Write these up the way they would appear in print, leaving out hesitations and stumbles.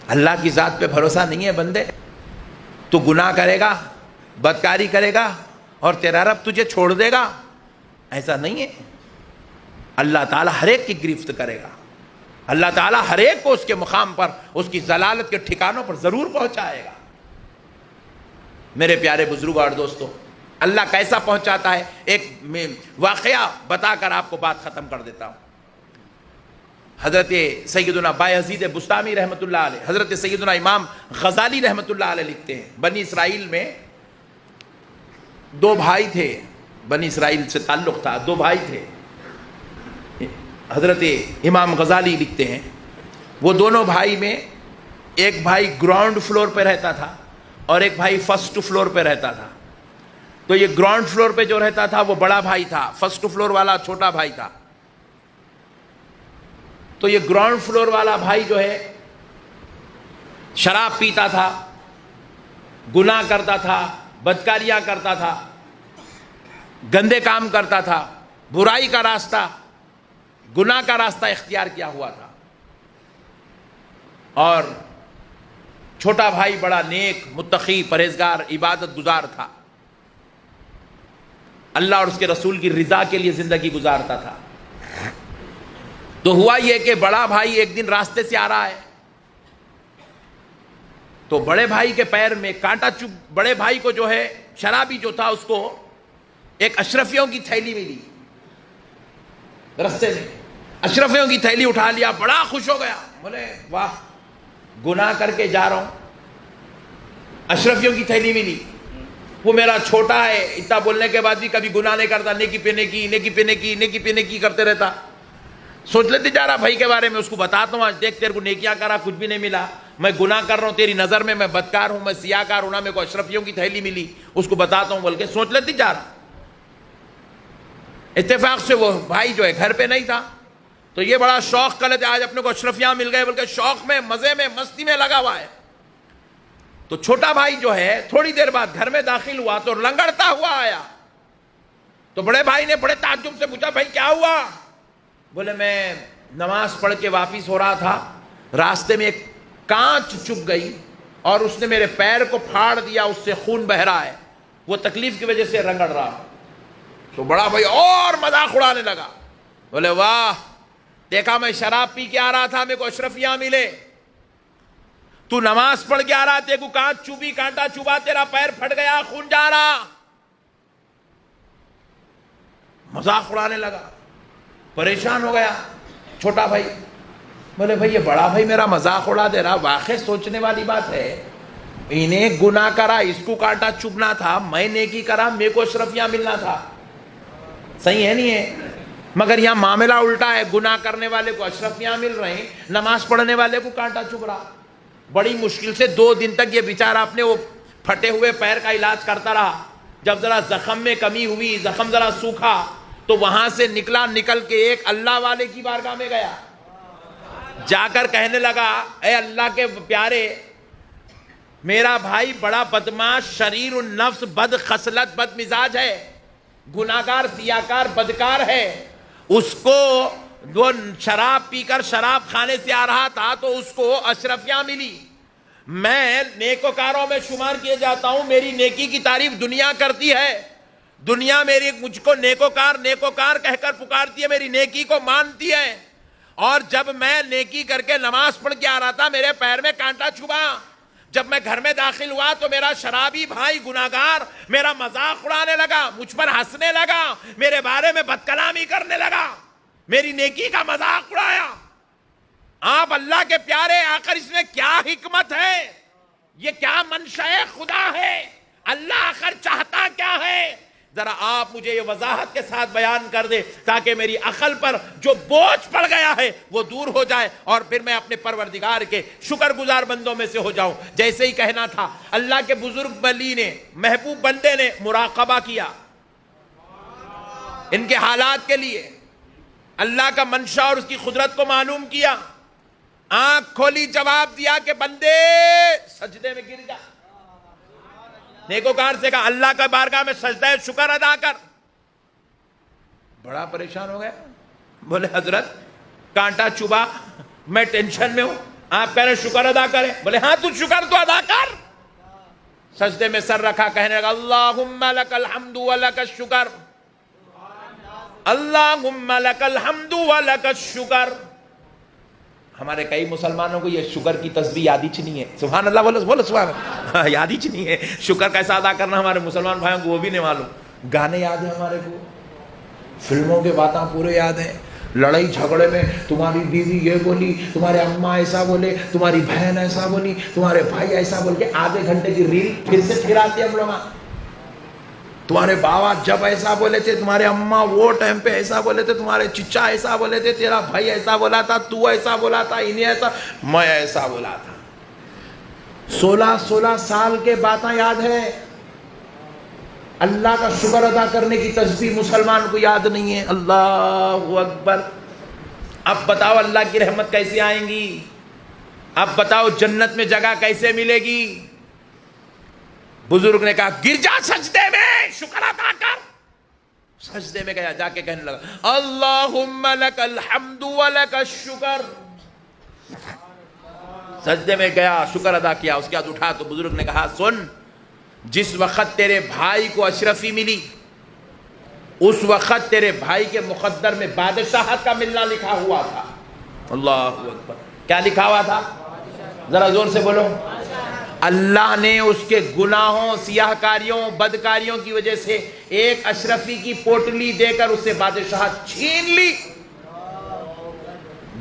اللہ کی ذات پہ بھروسہ نہیں ہے بندے. تو گناہ کرے گا, بدکاری کرے گا اور تیرا رب تجھے چھوڑ دے گا, ایسا نہیں ہے. اللہ تعالیٰ ہر ایک کی گرفت کرے گا. اللہ تعالیٰ ہر ایک کو اس کے مقام پر, اس کی ضلالت کے ٹھکانوں پر ضرور پہنچائے گا. میرے پیارے بزرگوں اور دوستوں, اللہ کیسا پہنچاتا ہے, ایک واقعہ بتا کر آپ کو بات ختم کر دیتا ہوں. حضرت سیدنا بایزید بسطامی رحمۃ اللہ علیہ, حضرت سیدنا امام غزالی رحمۃ اللہ علیہ لکھتے ہیں, بنی اسرائیل میں دو بھائی تھے, بنی اسرائیل سے تعلق تھا, دو بھائی تھے. حضرت امام غزالی لکھتے ہیں وہ دونوں بھائی میں ایک بھائی گراؤنڈ فلور پہ رہتا تھا اور ایک بھائی فرسٹ فلور پہ رہتا تھا. تو یہ گراؤنڈ فلور پہ جو رہتا تھا وہ بڑا بھائی تھا, فرسٹ فلور والا چھوٹا بھائی تھا. تو یہ گراؤنڈ فلور والا بھائی جو ہے شراب پیتا تھا, گناہ کرتا تھا, بدکاریاں کرتا تھا, گندے کام کرتا تھا, برائی کا راستہ, گناہ کا راستہ اختیار کیا ہوا تھا. اور چھوٹا بھائی بڑا نیک, متقی, پرہیزگار, عبادت گزار تھا. اللہ اور اس کے رسول کی رضا کے لیے زندگی گزارتا تھا. تو ہوا یہ کہ بڑا بھائی ایک دن راستے سے آ رہا ہے, تو بڑے بھائی کے پیر میں کانٹا چبھ, بڑے بھائی کو جو ہے شرابی جو تھا اس کو ایک اشرفیوں کی تھیلی ملی رستے میں. اشرفیوں کی تھیلی اٹھا لیا, بڑا خوش ہو گیا, بولے واہ گناہ کر کے جا رہا ہوں, اشرفیوں کی تھیلی ملی. وہ میرا چھوٹا ہے, اتنا بولنے کے بعد بھی کبھی گناہ نہیں کرتا, نیکی پہ نیکی, نیکی پہ نیکی, نیکی پہ نیکی کرتے رہتا. سوچ لیتے جا رہا بھائی کے بارے میں, اس کو بتاتا ہوں آج دیکھ تیرے کو نیکیاں کرا کچھ بھی نہیں ملا, میں گناہ کر رہا ہوں, تیری نظر میں بدکار ہوں, میں سیاہ کار ہوں, میرے کو اشرفیوں کی تھیلی ملی, اس کو بتاتا ہوں بول کے سوچ لیتے جا رہا. اتفاق سے وہ بھائی جو ہے گھر پہ نہیں تھا, تو یہ بڑا شوق کر لیتے آج اپنے کو اشرفیاں مل گئے بول کے شوق میں, مزے میں, مستی میں لگا ہوا ہے. تو چھوٹا بھائی جو ہے تھوڑی دیر بعد گھر میں داخل ہوا تو لنگڑتا ہوا آیا. تو بڑے بھائی نے بڑے تعجب سے پوچھا بھائی کیا ہوا؟ بولے میں نماز پڑھ کے واپس ہو رہا تھا, راستے میں ایک کانچ چبھ گئی اور اس نے میرے پیر کو پھاڑ دیا, اس سے خون بہ رہا ہے, وہ تکلیف کی وجہ سے رگڑ رہا. تو بڑا بھائی اور مذاق اڑانے لگا, بولے واہ دیکھا میں شراب پی کے آ رہا تھا, میرے کو اشرفیاں ملے, تو نماز پڑھ کے آ رہا, تیرے کو کانچ چوبی, کانٹا چوبا, تیرا پیر پھٹ گیا, خون جا رہا. مذاق اڑانے لگا, پریشان ہو گیا چھوٹا بھائی. بولے بھائی یہ بڑا بھائی میرا مذاق اڑا دے رہا, واقعی سوچنے والی بات ہے. انہیں گناہ کرا, اس کو کانٹا چبھنا تھا, میں نیکی کرا, میرے کو اشرفیاں ملنا تھا. صحیح ہے نہیں ہے؟ مگر یہاں معاملہ الٹا ہے, گناہ کرنے والے کو اشرفیاں مل رہے ہیں, نماز پڑھنے والے کو کانٹا چبھ رہا. بڑی مشکل سے 2 دن تک یہ بیچارہ اپنے وہ پھٹے ہوئے پیر کا علاج کرتا رہا. جب ذرا زخم میں کمی ہوئی, زخم ذرا سوکھا, تو وہاں سے نکل کے ایک اللہ والے کی بارگاہ میں گیا. جا کر کہنے لگا اے اللہ کے پیارے, میرا بھائی بڑا بدماش, شریر النفس, بد خصلت, بد مزاج ہے, گناہگار, سیاکار, بدکار ہے. اس کو وہ شراب پی کر شراب خانے سے آ رہا تھا تو اس کو اشرفیاں ملی. میں نیکوکاروں میں شمار کیے جاتا ہوں, میری نیکی کی تعریف دنیا کرتی ہے, دنیا میری مجھ کو نیکوکار کہہ کر پکارتی ہے, میری نیکی کو مانتی ہے. اور جب میں نیکی کر کے نماز پڑھ کے آ رہا تھا, میرے پیر میں کانٹا چبھا. جب میں گھر میں داخل ہوا تو میرا شرابی بھائی گناہگار میرا مذاق اڑانے لگا, مجھ پر ہنسنے لگا, میرے بارے میں بد کلامی کرنے لگا, میری نیکی کا مذاق اڑایا. آپ اللہ کے پیارے, آخر اس میں کیا حکمت ہے؟ یہ کیا منشاء خدا ہے؟ اللہ آخر چاہتا کیا ہے؟ ذرا آپ مجھے یہ وضاحت کے ساتھ بیان کر دے تاکہ میری عقل پر جو بوجھ پڑ گیا ہے وہ دور ہو جائے اور پھر میں اپنے پروردگار کے شکر گزار بندوں میں سے ہو جاؤں. جیسے ہی کہنا تھا, اللہ کے بزرگ ولی نے, محبوب بندے نے مراقبہ کیا ان کے حالات کے لیے, اللہ کا منشا اور اس کی قدرت کو معلوم کیا, آنکھ کھولی, جواب دیا کہ بندے سجدے میں گر جا. نیکوکار سے کہا اللہ کا بارگاہ میں سجدہ شکر ادا کر. بڑا پریشان ہو گیا, بولے حضرت کانٹا چبھا, میں ٹینشن میں ہوں, آپ کہہ رہے ہیں شکر ادا کریں، بولے ہاں تو شکر تو ادا کر. سجدے میں سر رکھا، کہنے لگا اللہم لک الحمد ولک الشکر، اللہم لک الحمد ولک الشکر. ہمارے کئی مسلمانوں کو یہ شکر کی تسبیح یاد ہی نہیں ہے. سبحان اللہ بولو، بولو سبحان اللہ. یاد ہی نہیں ہے شکر کیسا ادا کرنا. ہمارے مسلمان بھائیوں کو وہ بھی نہیں معلوم. گانے یاد ہیں ہمارے کو، فلموں کے باتیں پورے یاد ہیں. لڑائی جھگڑے میں تمہاری بیوی یہ بولی، تمہارے اماں ایسا بولے، تمہاری بہن ایسا بولی، تمہارے بھائی ایسا بول کے آدھے گھنٹے کی ریل پھر سے پھراتے ہم لوگ. تمہارے بابا جب ایسا بولے تھے، تمہارے اماں وہ ٹائم پہ ایسا بولے تھے، تمہارے چچا ایسا بولے تھے، تیرا بھائی ایسا بولا تھا، تو ایسا بولا تھا، انہیں ایسا، میں ایسا بولا تھا. 16 سال کے باتیں یاد ہے. اللہ کا شکر ادا کرنے کی تسبیح مسلمان کو یاد نہیں ہے. اللہ اکبر. اب بتاؤ اللہ کی رحمت کیسے آئیں گی؟ اب بتاؤ جنت میں جگہ کیسے ملے گی؟ بزرگ نے کہا گر جا سجدے میں، شکر ادا کر. سجدے میں گیا، جا کے کہنے لگا اللہم لک الحمد ولک الشکر. سجدے میں گیا، شکر ادا کیا. اس کے بعد اٹھا تو بزرگ نے کہا سن، جس وقت تیرے بھائی کو اشرفی ملی، اس وقت تیرے بھائی کے مقدر میں بادشاہت کا ملنا لکھا ہوا تھا. اللہ اکبر. کیا لکھا ہوا تھا؟ ذرا زور سے بولو. اللہ نے اس کے گناہوں، سیاہ کاریوں، بدکاریوں کی وجہ سے ایک اشرفی کی پوٹلی دے کر اس سے بادشاہت چھین لی.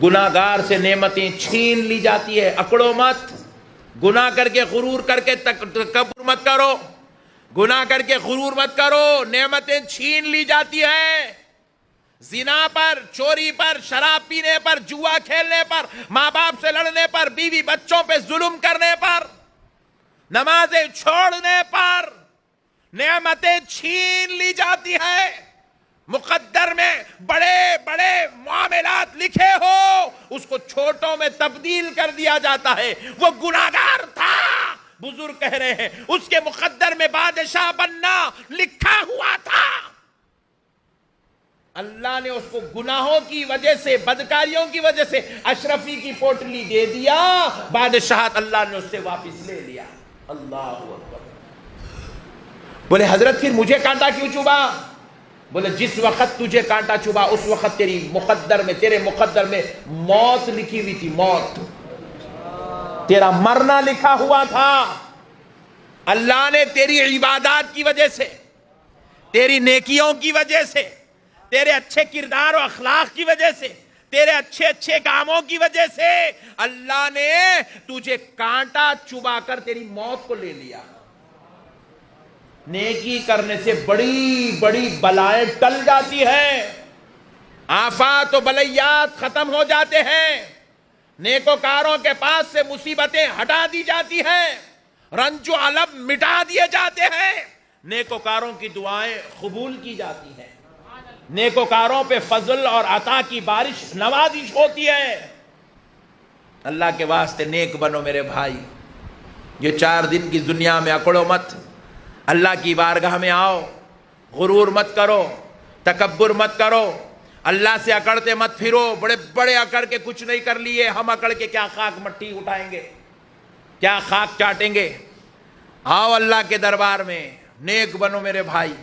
گناہگار سے نعمتیں چھین لی جاتی ہے. اکڑو مت. گناہ کر کے غرور کر کے تکبر مت کرو. گناہ کر کے غرور مت کرو. نعمتیں چھین لی جاتی ہیں. زنا پر، چوری پر، شراب پینے پر، جوا کھیلنے پر، ماں باپ سے لڑنے پر، بیوی بچوں پہ ظلم کرنے پر، نمازیں چھوڑنے پر نعمتیں چھین لی جاتی ہیں. مقدر میں بڑے بڑے معاملات لکھے ہو، اس کو چھوٹوں میں تبدیل کر دیا جاتا ہے. وہ گناہگار تھا، بزرگ کہہ رہے ہیں اس کے مقدر میں بادشاہ بننا لکھا ہوا تھا. اللہ نے اس کو گناہوں کی وجہ سے، بدکاریوں کی وجہ سے اشرفی کی پوٹلی دے دیا. بادشاہت اللہ نے اس سے واپس لے لیا. اللہ اکبر. بولے حضرت پھر مجھے کانٹا کیوں چبھا؟ بولے جس وقت تجھے کانٹا چبھا اس وقت تیری مقدر میں، تیرے مقدر میں موت لکھی ہوئی تھی. موت، تیرا مرنا لکھا ہوا تھا. اللہ نے تیری عبادات کی وجہ سے، تیری نیکیوں کی وجہ سے، تیرے اچھے کردار و اخلاق کی وجہ سے، تیرے اچھے اچھے کاموں کی وجہ سے اللہ نے تجھے کانٹا چبا کر تیری موت کو لے لیا. نیکی کرنے سے بڑی بڑی بلائیں ٹل جاتی ہیں. آفات و بلیات ختم ہو جاتے ہیں. نیکوکاروں کے پاس سے مصیبتیں ہٹا دی جاتی ہیں. رنج و علم مٹا دیے جاتے ہیں. نیکوکاروں کی دعائیں قبول کی جاتی ہیں. نیکوکاروں پہ فضل اور عطا کی بارش، نوازش ہوتی ہے. اللہ کے واسطے نیک بنو میرے بھائی. یہ 4 دن کی دنیا میں اکڑو مت. اللہ کی بارگاہ میں آؤ. غرور مت کرو، تکبر مت کرو. اللہ سے اکڑتے مت پھرو. بڑے بڑے اکڑ کے کچھ نہیں کر لیے، ہم اکڑ کے کیا خاک مٹی اٹھائیں گے، کیا خاک چاٹیں گے. آؤ اللہ کے دربار میں، نیک بنو میرے بھائی.